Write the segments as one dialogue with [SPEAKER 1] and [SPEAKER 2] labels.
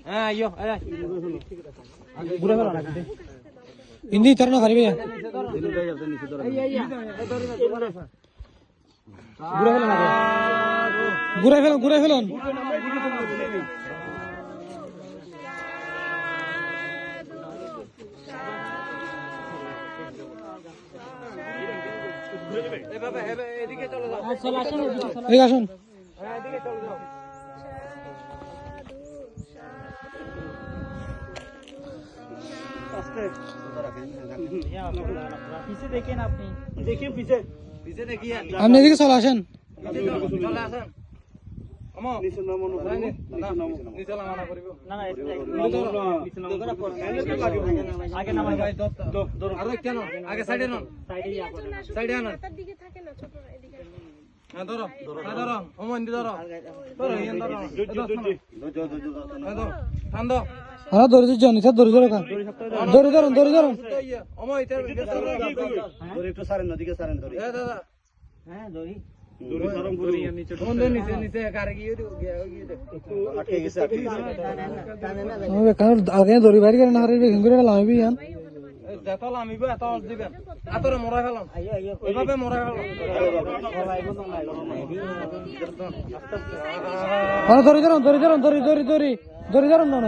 [SPEAKER 1] হ্যাঁ আইও আয়
[SPEAKER 2] ঘুরে ফেলো না ইন্দি তরনা পারিবে ঘুরে ফেলুন
[SPEAKER 1] এদিকে চলে যাও
[SPEAKER 2] এদিকে আসুন
[SPEAKER 1] হ্যাঁ এদিকে চলে যাও
[SPEAKER 3] पीछे देखिए ना अपनी देखिए पीछे
[SPEAKER 1] पीछे देखिए
[SPEAKER 2] আপনি এদিকে চলে আসেন
[SPEAKER 1] চলে আসেন আমো নিচে নামো নিচে নামা করিব
[SPEAKER 3] ना ना
[SPEAKER 1] আগে নামা ভাই ধর আরে কেন আগে সাইডে নন সাইডে আন
[SPEAKER 4] মাথার দিকে থাকে না ছোট এদিকে
[SPEAKER 1] হ্যাঁ ধরো ধরো আমো ইন্দি ধরো ধরো ইন ধরো ধরো ঠান্ডা
[SPEAKER 2] হ্যাঁ ধরে যান স্যার ধরে ধরুন
[SPEAKER 1] আমো এটা
[SPEAKER 5] ধরে একটু সারেন নদীকে সারেন ধরে
[SPEAKER 1] এ দাদা
[SPEAKER 3] हैं दोरी
[SPEAKER 5] ধরে সারম ধরে
[SPEAKER 1] নিচে নিচে কারে গিয়ে
[SPEAKER 5] আটকে গেছে
[SPEAKER 2] কারণ আগে ধরি বাইরে করে না হারে ঘুরে লামাবি ইয়ান
[SPEAKER 1] যতল আমিব এত দিবেন আতরে মরা ফেলাম এভাবে মরা ফেলাম
[SPEAKER 2] হ্যাঁ ধরে ধরুন না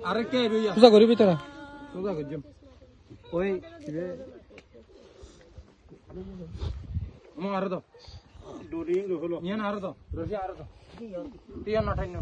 [SPEAKER 1] আরে কে বিয়া
[SPEAKER 2] পূজা করিবি তোরা
[SPEAKER 1] সোজা গজম
[SPEAKER 3] ओए
[SPEAKER 1] মো আরো দাও
[SPEAKER 5] ডোরিং হলো
[SPEAKER 1] নিয়ে না আরো দাও রসি আরো দাও টিয়া না ঠাইনো